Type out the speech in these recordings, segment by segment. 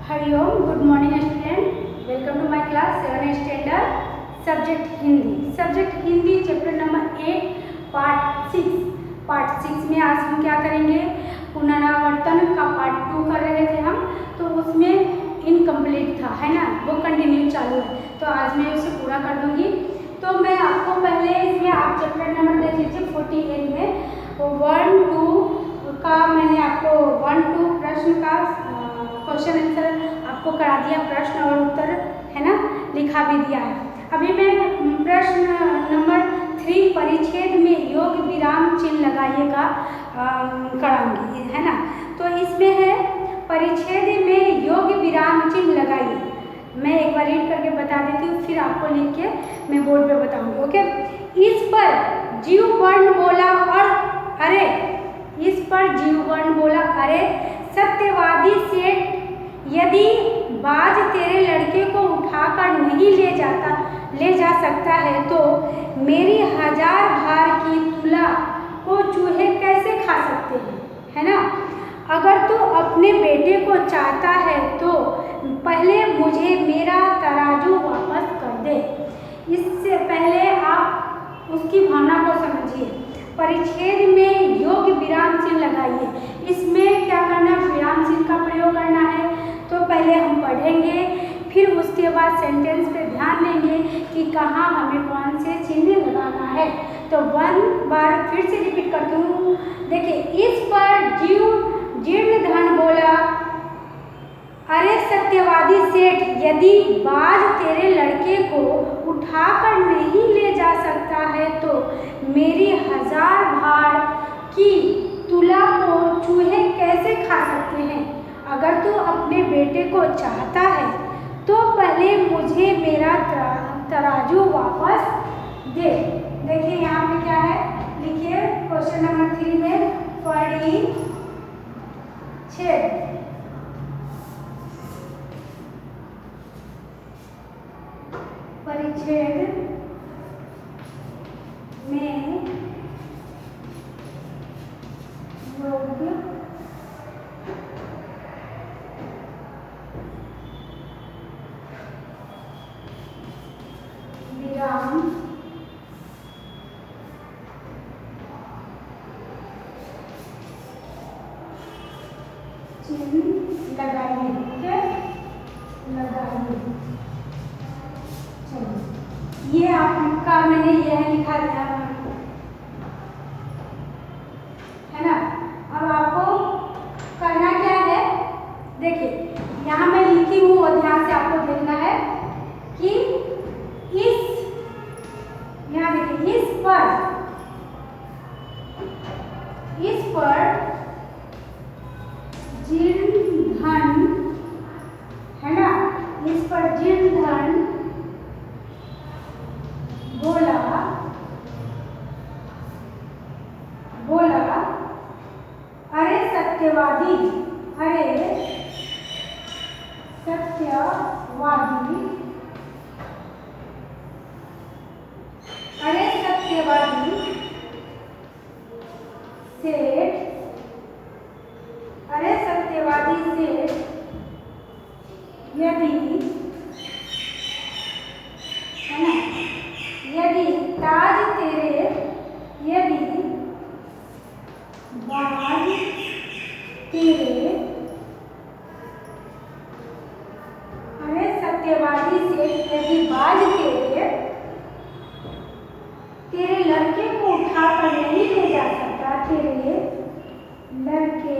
Hariom, good morning student. Welcome to my class 7 standard subject Hindi. Subject Hindi chapter number 8 part 6 में आज हम क्या करेंगे, पुनरावर्तन का पार्ट 2 कर रहे थे हम, तो उसमें इनकम्प्लीट था, है ना, वो कंटिन्यू चालू है, तो आज मैं उसे पूरा कर दूंगी। तो मैं आपको पहले इसमें आप चैप्टर नंबर देख लीजिए 48 में 1-2 का मैंने आपको 1-2 प्रश्न का क्वेश्चन आंसर आपको करा दिया, प्रश्न और उत्तर, है ना, लिखा भी दिया है। अभी मैं प्रश्न नंबर 3 परिच्छेद में योग विराम चिन्ह लगाइए का कराऊंगी, है ना। तो इसमें है परिच्छेद में योग विराम चिन्ह लगाइए। मैं एक बार रीड करके बता देती हूँ, फिर आपको लिख के मैं बोर्ड पे बताऊंगी, ओके। इस पर जीव वर्ण बोला और अरे, इस पर जीव वर्ण बोला अरे सत्यवादी सेठ, यदि बाज तेरे लड़के को उठाकर नहीं ले जा सकता है तो मेरी 1000 भार की तुला को चूहे कैसे खा सकते हैं, है ना। अगर तू अपने बेटे को चाहता है तो पहले मुझे मेरा तराजू वापस कर दे। इससे पहले आप उसकी भावना को समझिए। परिच्छेद में योग विराम चिन्ह लगाइए। इसमें क्या करना, विराम चिन्ह का प्रयोग करना है। तो पहले हम पढ़ेंगे, फिर उसके बाद सेंटेंस पे ध्यान देंगे कि कहाँ हमें कौन से चिन्ह लगाना है। तो 1 बार फिर से रिपीट करती हूँ। देखिए, इस पर जीव जीर्ण धन बोला अरे सत्यवादी सेठ, यदि बाज तेरे लड़के को उठाकर नहीं ले जा सकता है तो मेरी 1000 भार की तुला को चूहे कैसे खा सकते हैं। अगर तू अपने बेटे को चाहता है तो पहले मुझे मेरा तराजू वापस दे। देखिए यहाँ पे क्या है, लिखिए क्वेश्चन नंबर 3 में परिच्छेद में योग विराम चिन्ह लगाइए, ठीक है, लगाइए। चलिए, ये आपका मैंने यह लिखा दिया है ना। अब आपको करना क्या है, देखिए यहाँ मैं लिखी हूँ और ध्यान से आपको देखना है कि यहाँ देखिए, इस पर जीर्ण धन, है ना, इस पर जीर्ण धन बोला अरे सत्यवादी सेठ, यदि, है ना, यदि बाज तेरे अरे सत्यवादी सेठ, यदि बाज तेरे लड़के को उठाकर नहीं ले जा सकता, तेरे लड़के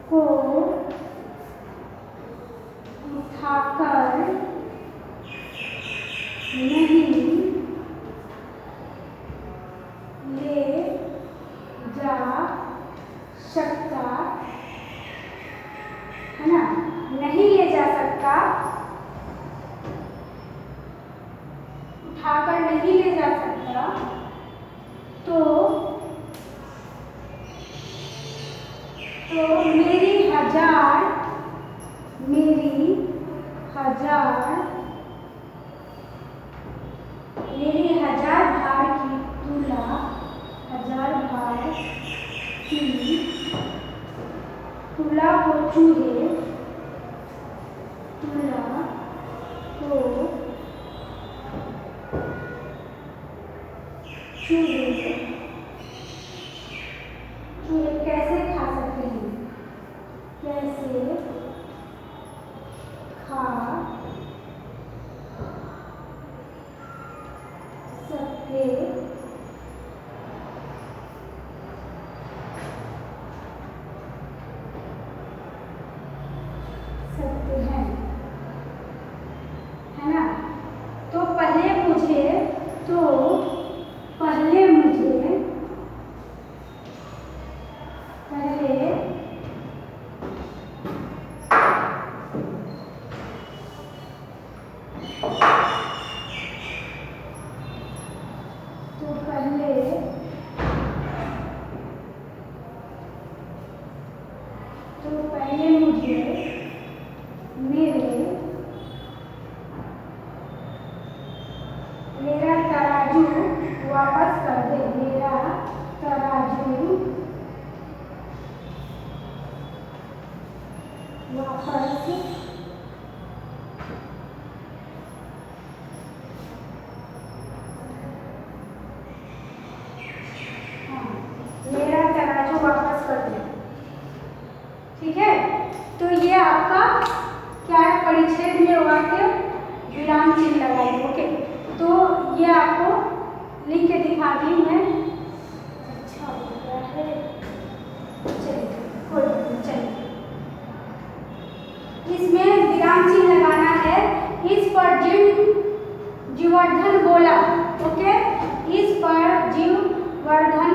को उठाकर नहीं ले जा सकता, है ना, नहीं ले जा सकता, उठाकर नहीं ले जा सकता, तो मेरी 1000 भार की तुला, 1000 भार की तुला को चूहे तुला को चूहे कैसे खा सकते हैं, कैसे खा सकते हैं, है ना। तो पहले मुझे मेरा तराजू वापस कर दे, मेरा तराजू वापस मेरा तराजू वापस कर दे। ठीक है, तो ये आपका क्या है, परिच्छेद में वाक्य विराम चिन्ह लगाइए। ओके, तो ये आपको लिख के दिखा दी मैं। अच्छा हो गया है, चलिए कोई बात नहीं, चलिए इसमें विराम चिन्ह लगाना है। इस पर जीववर्धन बोला। ओके, इस पर जीववर्धन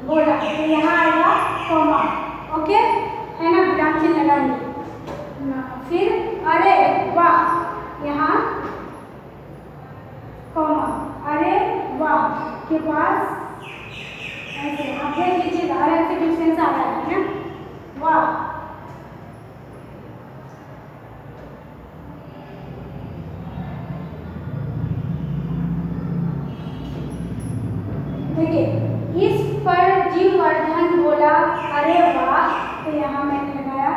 बोला, तो यहाँ आएगा कॉमा। ओके, है ना, विराम चिन्ह लगाएंगे। फिर अरे वाह, यहाँ कॉमा, अरे वाह के पास ऐसे आप देख लीजिएगा, अरे से डिस्टेंस आ रहा है ना, वाह। देखिए, इस पर जीववर्धन बोला अरे वाह, तो यहाँ मैंने लगाया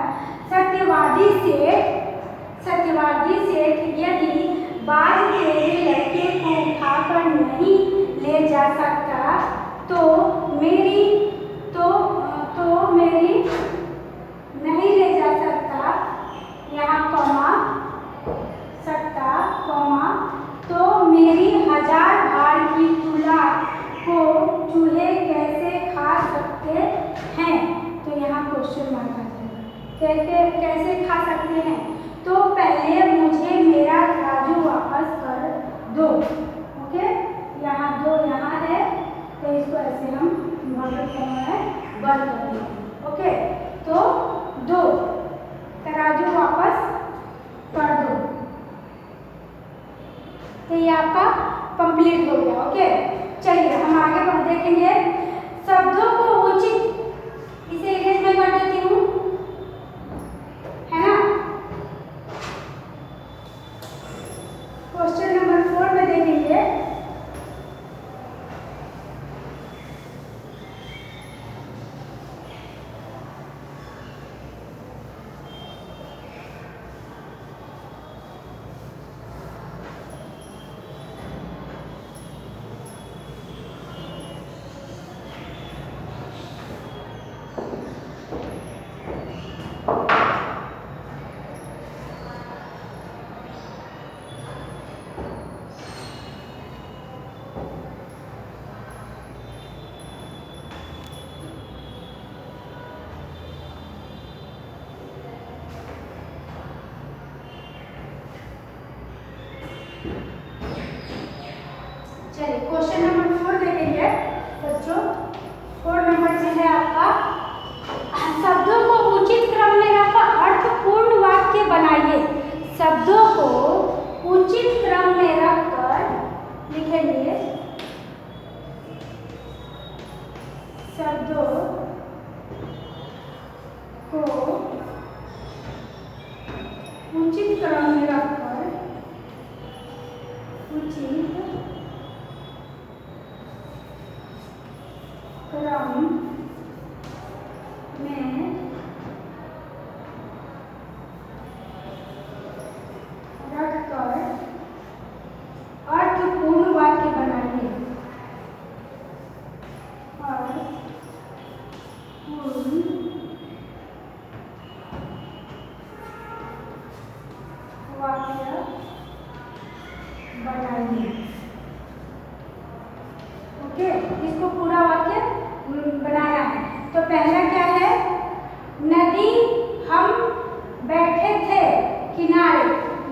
सत्यवादी सेठ यदि बाज तेरे लड़के को उठाकर नहीं ले जा सकता तो मेरी नहीं ले जा सकता, यहाँ कॉमा सकता कॉमा, तो मेरी 1000 भाड़ की तुला को चूहे कैसे खा सकते हैं, तो यहाँ क्वेश्चन मार्क आ जाएगा। कैसे खा सकते हैं, तो पहले मुझे मेरा तराजू वापस कर दो। ओके, यहाँ दो यहाँ है, तो इसको ऐसे हम बंद कर देंगे। ओके, तो दो, तराजू वापस कर दो, तो ये आपका कंप्लीट हो गया। ओके, चलिए हम आगे बढ़ देखेंगे। शब्दों को उचित, इसे इंग्लिश में कर देती हूँ, है ना। क्वेश्चन नंबर 4 में देखेंगे। चलिए क्वेश्चन नंबर 4 देखेंगे बच्चों। 4 नंबर से है आपका, शब्दों को उचित क्रम में रखकर अर्थपूर्ण वाक्य बनाइए। शब्दों को उचित क्रम में रखकर लिखेंगे, शब्दों को उचित क्रम में रखकर, उचित क्रम में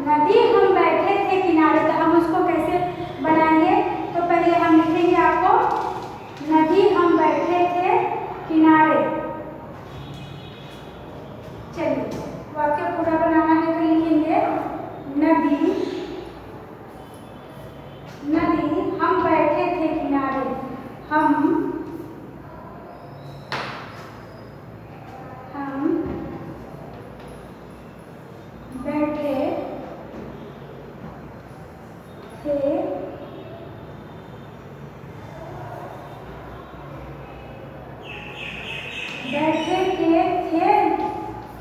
नदी हम बैठे थे किनारे, तो हम उसको कैसे बनाएंगे? तो पहले हम लिखेंगे आपको नदी हम बैठे थे किनारे। चलिए वाक्य पूरा बनाना है तो लिखेंगे नदी हम बैठे थे किनारे। हम बैठे थे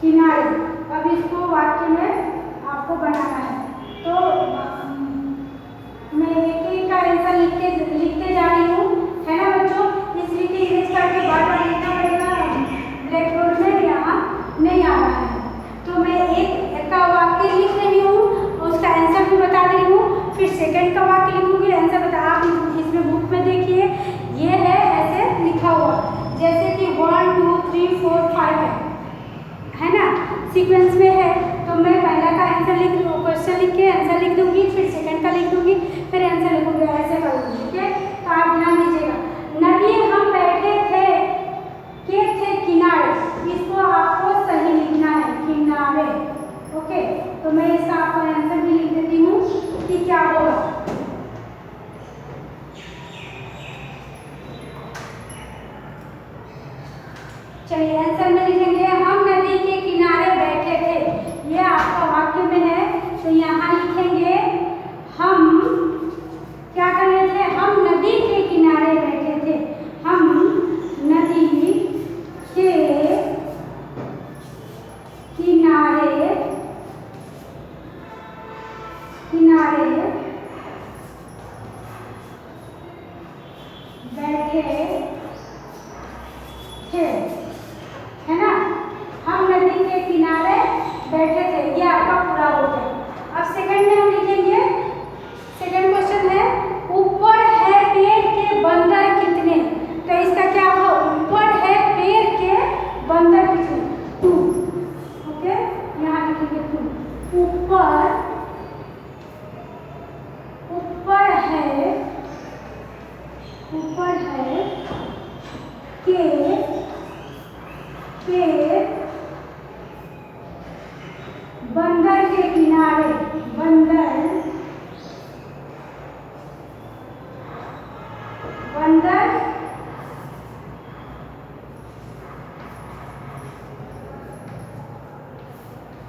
किनारे। अब इसको वाक्य में आपको बनाना है, तो मैं एक का आंसर लिखते जा रही हूँ, है ना बच्चों? इसलिए कि इरेज करके बार बार लिखना पड़ेगा, ब्लैक बोर्ड में यहाँ नहीं आ रहा है। तो मैं एक का वाक्य लिख रही हूँ, उसका आंसर भी बता रही हूँ, फिर सेकंड का वाक्य लिखूंगी, आंसर बता। आप इसमें बुक में देखिए, ये है ऐसे लिखा हुआ, जैसे कि 1 2 3 4 5 है ना, सीक्वेंस में है। तो मैं पहला का आंसर क्वेश्चन लिख के आंसर लिख दूंगी, फिर सेकंड का लिख दूंगी, फिर आंसर लिखूंगी, ऐसे करूंगी। ठीक है, तो आप ध्यान दीजिएगा। नदी हम बैठे थे किनारे, इसको आपको सही लिखना है, किनारे। ओके, तो मैं इसका आपको आंसर भी लिख देती हूँ कि क्या होगा। चलिए आंसर में लिखेंगे हम नदी के किनारे बैठे थे, ये आपका वाक्य में है। तो यहाँ लिखेंगे हम क्या कर रहे थे? हम नदी के किनारे बैठे थे। हम नदी के किनारे बैठे थे, है ना? हम नदी के किनारे बैठे थे, ये आपका पूरा हो गया। अब सेकंड में हम लिखेंगे, सेकंड क्वेश्चन है ऊपर है पेड़ के बंदर कितने? तो इसका क्या होगा? ऊपर है पेड़ के बंदर कितने? 2। ओके, यहाँ लिखेंगे 2। ऊपर है के पेड़ बंदर के किनारे, बंदर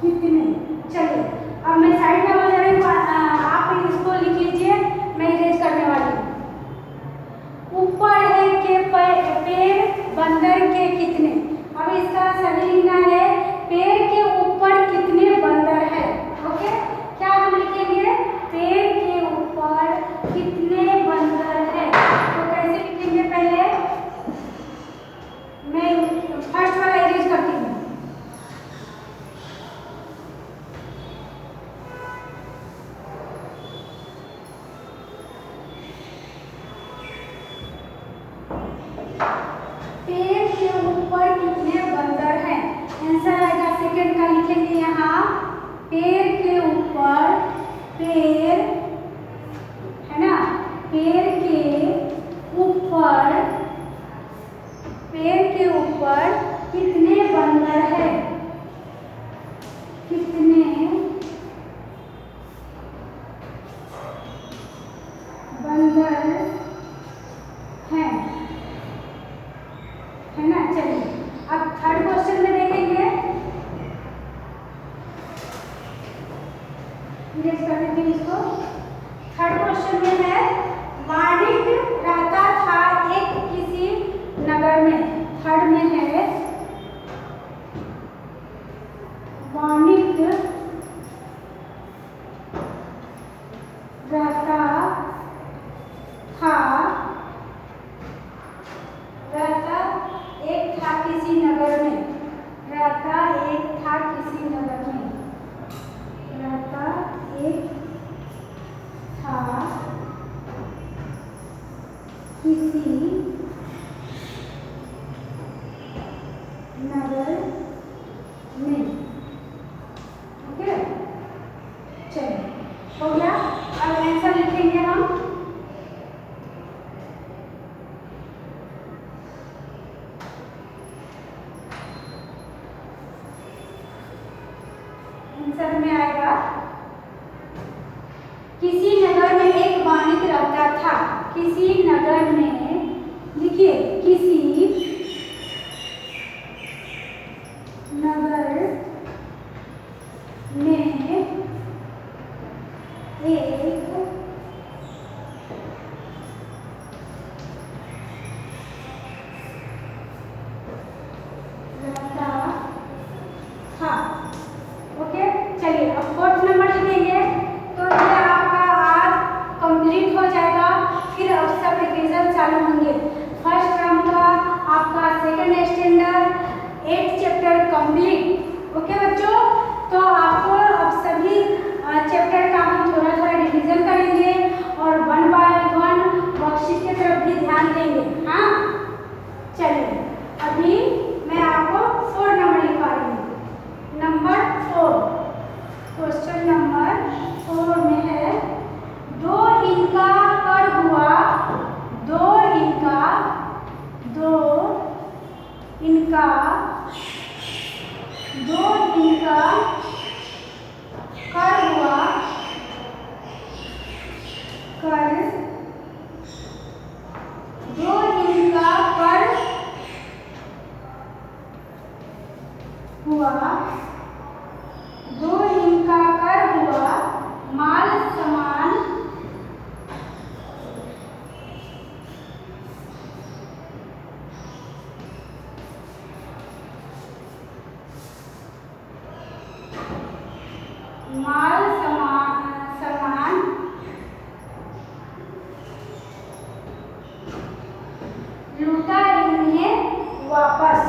कितने? चलिए अब मैं साइड में हो जा रही हूँ, आप इसको लिख लीजिए, मैं इरेज करने वाली हूँ। ऊपर है के पेड़ बंदर के कितने? अब इसका सही लिखना है पेड़ के ऊपर कितने बंदर है। ओके, क्या हम लिखेंगे? पेड़ के ऊपर कितने बंदर है। तो कैसे लिखेंगे? पहले मैं फर्स्ट वाला इरेज करती हूँ। पेड़ के ऊपर कितने बंदर हैं? आंसर आएगा सेकंड का, लिखेंगे यहाँ पेड़ के ऊपर, पेड़ है ना, पेड़ के ऊपर कितने बंदर है? कितने बंदर हैं, है ना? चलिए अब थर्ड क्वेश्चन में देखेंगे, इरेज कर देते हैं इसको। थर्ड क्वेश्चन में है वाणिक रहता था एक किसी नगर में। थर्ड में है वाणिक रहता एक था किसी नगर में, रहता एक था किसी नगर में, रहता एक था किसी नगर में। आंसर में आएगा किसी नगर में एक वाणिक रहता था। किसी नगर में, लिखिए, किसी नगर में एक रहता था। ओके, चलिए अब 4th नंबर लिखेंगे। तो ये आपका आज कंप्लीट हो जाएगा, फिर अब सब रिवीजन चालू होंगे। फर्स्ट टर्म का आपका second standard 8th chapter complete. Okay बच्चों, तो आपको अब सभी चैप्टर का हम थोड़ा थोड़ा रिवीजन करेंगे और 1 बाय 1 वर्कशीट की तरफ भी ध्यान देंगे। हाँ, चलिए अभी मैं आपको 4 नंबर लिखा रही हूँ। नंबर 4, क्वेश्चन नंबर 4 में है, दो इनका कर हुआ, दो इनका कर हुआ, दो इनका कर हुआ, दो इनका कर हुआ, माल समान, समान लूटा इन्हें वापस,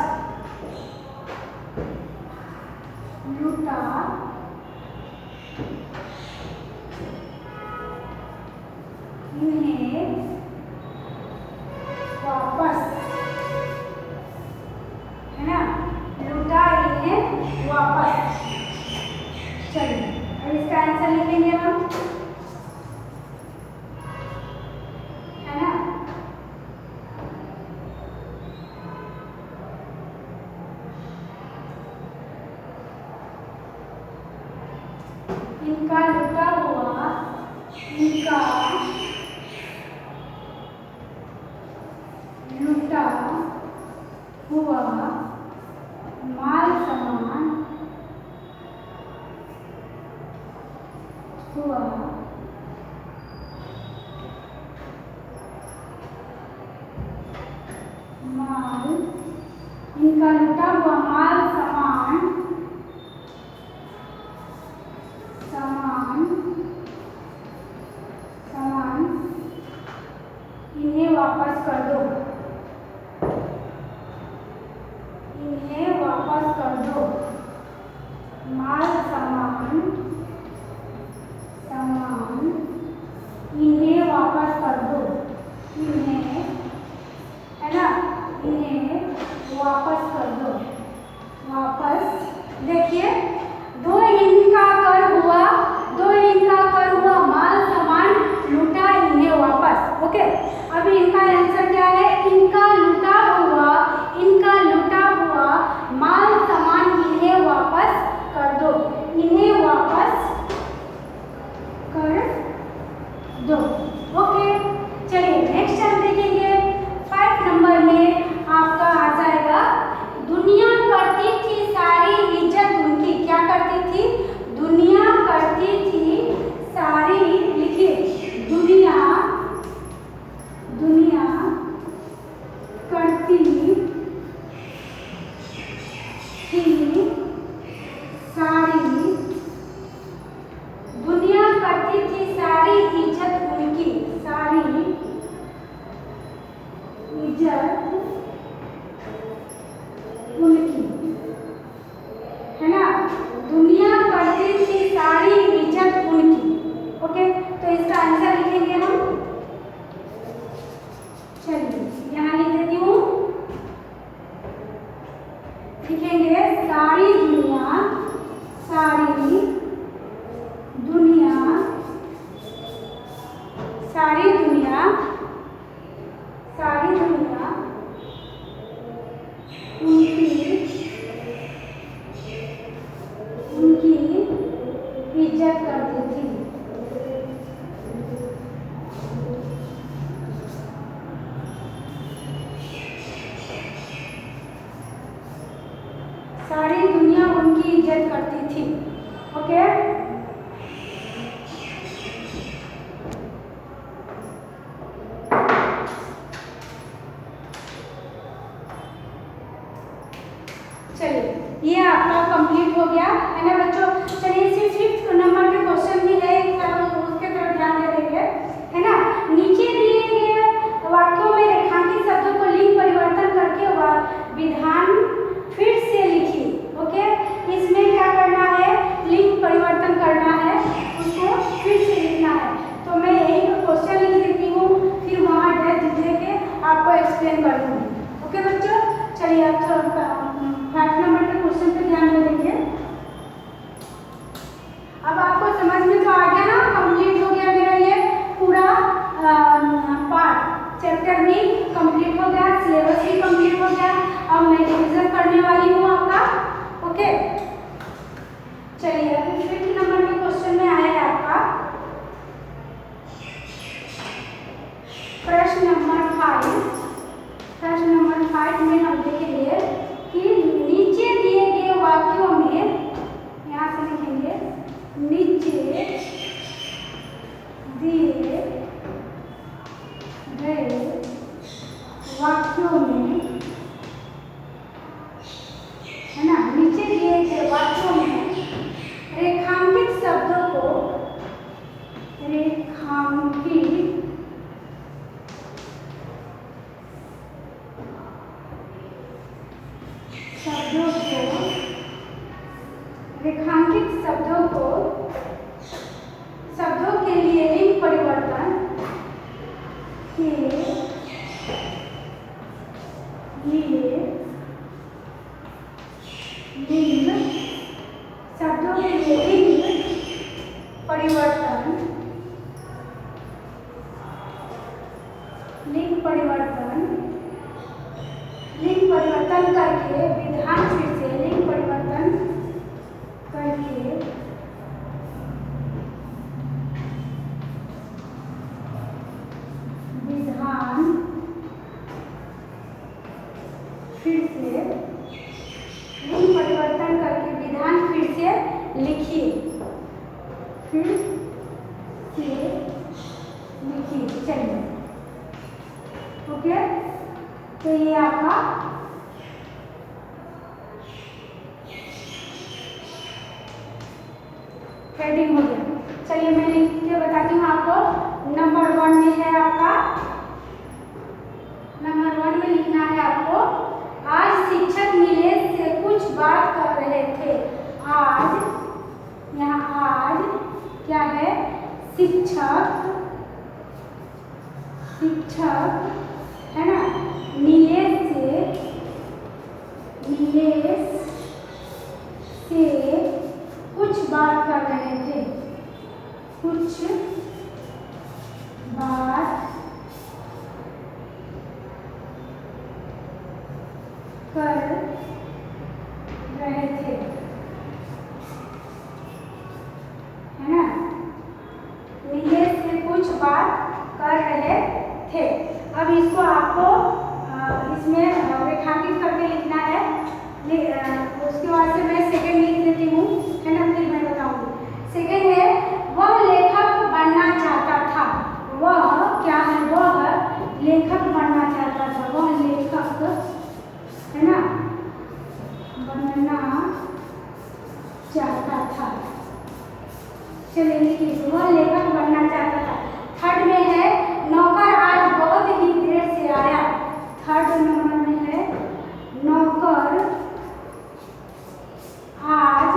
लूटा इन्हें वापस, है ना, लूटा इन्हें वापस। चलिए अब इसका आंसर लिखेंगे हम, है ना। इनका लूटा हुआ, इनका लूटा हुआ माल समान हुआ माल, इनका लूटा हुआ माल समान इन्हें वापस कर दो, इन्हें वापस कर दो। माल समान इज्जत करती थी। सारी दुनिया उनकी इज्जत करती थी। ओके, चलिए ये आपका कंप्लीट हो गया है ना बच्चों। चलिए इसी 5th नंबर के क्वेश्चन भी है, उसके तरफ ध्यान दे देंगे है ना। नीचे दिए गए वाक्यों में रेखांकित शब्दों को लिंग परिवर्तन करके विधान फिर से लिखिए। ओके, इसमें क्या करना है, लिंग परिवर्तन करना है, उसको फिर से लिखना है। तो मैं यही क्वेश्चन लिख देती हूँ, फिर वहाँ डेट दे के आपको एक्सप्लेन कर दूँगी। ओके बच्चों, चलिए आप 5 नंबर के क्वेश्चन पे ध्यान दे देंगे। अब आपको समझ में तो आ गया ना, कंप्लीट हो गया मेरा ये पूरा पार्ट। चैप्टर भी कंप्लीट हो गया, सिलेबस भी कंप्लीट हो गया। अब मैं रिवीजन करने वाली हूँ आपका। ओके, चलिए अभी 5th नंबर के क्वेश्चन में आया है आपका प्रश्न नंबर 5। प्रश्न नंबर 5 में हम देखेंगे कि नीचे दिए गए वाक्यों में, यहाँ से लिखेंगे, नीचे दिए गए वाक्यों में, है ना, नीचे दिए गए वाक्यों में रेखांकित शब्दों को, रेखांकित शब्दों के लिए लिंग परिवर्तन के लिए लिंग शब्दों के लिए लिंग परिवर्तन करके विधान फिर से लिंग परिवर्तन करके विधान फिर से लिंग परिवर्तन करके विधान फिर से लिखिए। फिर से लिखिए। चलिए, ओके, तो ये आपका हेडिंग हो गया। चलिए मैं लिख के बताती हूँ आपको। नंबर 1 में है आपका, नंबर 1 में लिखना है आपको, आज शिक्षक नीलेश से कुछ बात कर रहे थे। आज, यहाँ आज क्या है, शिक्षक है ना, नीलेश से कुछ बात कर रहे थे। कुछ बात कर रहे थे, है ना, नीलेश से कुछ बात कर रहे थे। अब इसको आपको इसमें रेखांकित करके लिखना है। उसके बाद से मैं सेकंड लिख देती हूँ, है ना, फिर मैं बताऊंगी। सेकंड है, वह लेखक बनना चाहता था। वह क्या है, वह लेखक बनना चाहता था। वह लेखक, है ना, बनना चाहता था। चलिए लिखिए, वह लेखक बनना चाहता था। थर्ड में है, नौकर आज बहुत ही देर से आया। थर्ड नंबर में है, नौकर आज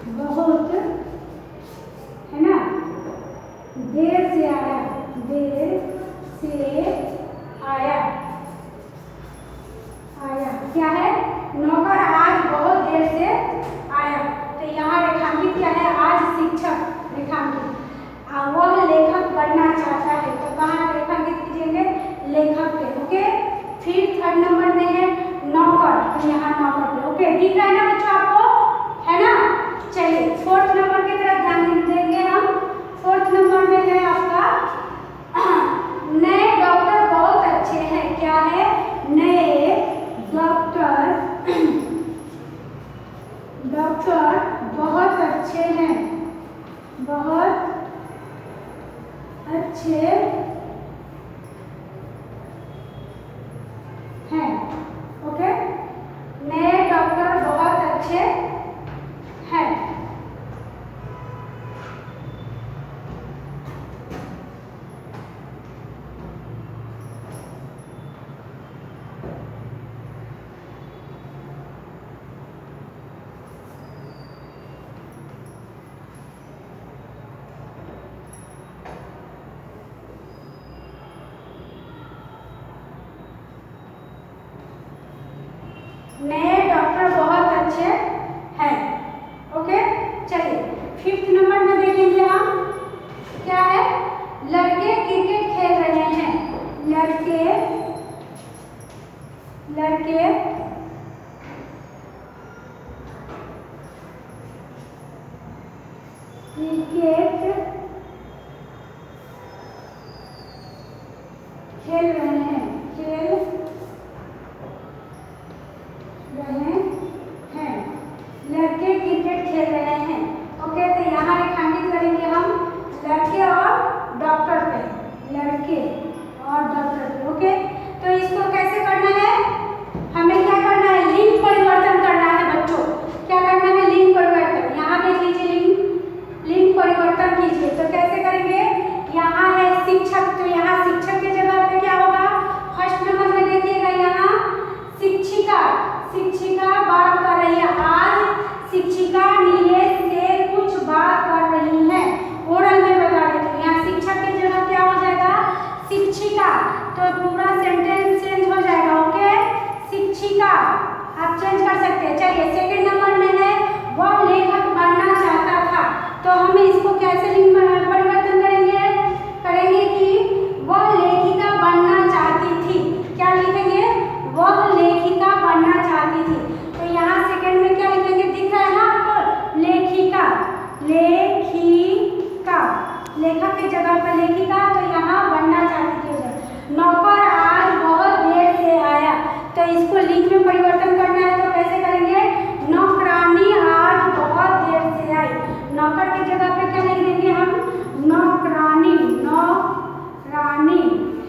बहुत, है ना, देर से आया। क्या है, नौकर आज बहुत देर से आया। तो यहाँ रेखांकित क्या है, आज शिक्षक रेखांकित। वह लेखक बनना चाहता है, तो कहाँ रेखांकित कीजिएंगे, लेखक पे। ओके, फिर थर्ड नंबर में है नौकर, तो यहाँ नौकर पे। ओके, दिख रहा है ना बच्चों आपको, है ना। चलिए फोर्थ नंबर की तरफ ध्यान देंगे हम। फोर्थ नंबर में है आपका नए डॉक्टर बहुत अच्छे हैं। क्या है? नए डॉक्टर बहुत अच्छे हैं, बहुत अच्छे हैं। ओके, नए डॉक्टर बहुत अच्छे हैं। नए डॉक्टर बहुत अच्छे हैं। ओके, चलिए फिफ्थ नंबर में देखेंगे हम। क्या है? लड़के क्रिकेट खेल रहे हैं। लड़के क्रिकेट खेल रहे हैं। लड़के क्रिकेट खेल रहे हैं। ओके, तो यहाँ रेखांकित करेंगे हम लड़के और डॉक्टर पे, लड़के और डॉक्टर पे। ओके, तो इसको कैसे करना है? हमें क्या करना है? लिंग परिवर्तन करना है बच्चों। क्या करना है? लिंग परिवर्तन। यहाँ देख लीजिए, लिंग परिवर्तन कीजिए। तो कैसे करेंगे? यहाँ है शिक्षक, तो यहाँ शिक्षक की जगह पे क्या होगा? फर्स्ट नंबर में देखिएगा, यहाँ शिक्षिका बात कर रही है। आज शिक्षिका नीलेश से कुछ बात कर रही है। ओरल में बता देती हूँ। यहाँ शिक्षक की जगह क्या हो जाएगा? शिक्षिका। तो पूरा सेंटेंस चेंज हो जाएगा। ओके, शिक्षिका आप चेंज कर सकते हैं। चलिए सेकंड नंबर में है वह लेखक बनना चाहता था। तो हम इसको कैसे लिंग परिवर्तन करेंगे कि वह लेखिका बनना चाहती थी। क्या लिखेंगे? वह लेखिका बनना चाहती थी। तो यहाँ सेकंड में क्या लिखेंगे? दिख रहा है ना आपको? लेखिका। लेखक की जगह पर लेखिका, तो यहाँ बनना चाहती थी। नौकर आज बहुत देर से आया। तो इसको लिंग में परिवर्तन करना है, तो कैसे करेंगे? नौकरानी आज बहुत देर से आई। नौकर की जगह पे क्या लिख देंगे हम? नौकरानी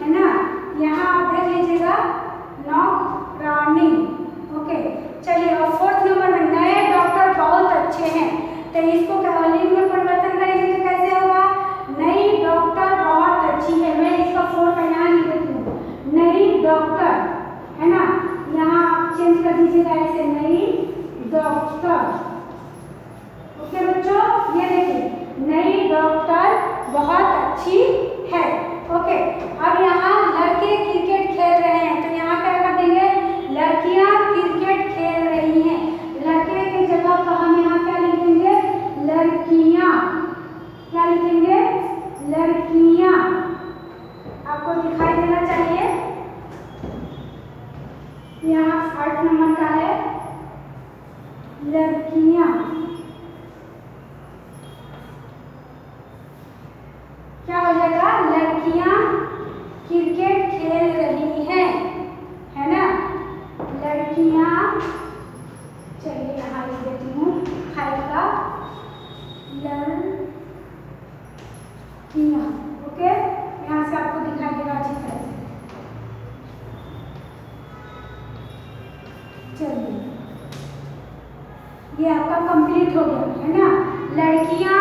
है ना। यहाँ आप देख लीजिएगा, नौकरानी। ओके, चलिए और फोर्थ नंबर में नए डॉक्टर बहुत अच्छे हैं। तो इसको लिंग में परिवर्तन करेंगे तो कैसे होगा? नई डॉक्टर बहुत अच्छी है। मैं इसका फोर्थ यहाँ लिख देती हूँ, नई डॉक्टर, है ना। यहाँ आप चेंज कर दीजिएगा ऐसे, नई डॉक्टर। ओके बच्चों, ये देखिए, नई डॉक्टर बहुत अच्छी है। ओके, अब यहाँ लड़के क्रिकेट खेल रहे हैं। तो यहाँ क्या कर देंगे? लड़कियाँ क्रिकेट खेल रही हैं। लड़के की जगह पर हम यहाँ क्या लिखेंगे? लड़कियाँ। क्या लिखेंगे? लड़कियाँ। आपको दिखाई देना चाहिए। यहाँ 8 नंबर का है लड़कियाँ। क्या हो जाएगा? लड़कियाँ क्रिकेट खेल रही हैं, है ना। लड़कियाँ, चलिए यहाँ लिख देती हूँ 5 का, लड़कियाँ। ओके, यहाँ से आपको दिखाई देगा अच्छी तरह से। चलिए, ये आपका कंप्लीट हो गया, है ना। लड़कियाँ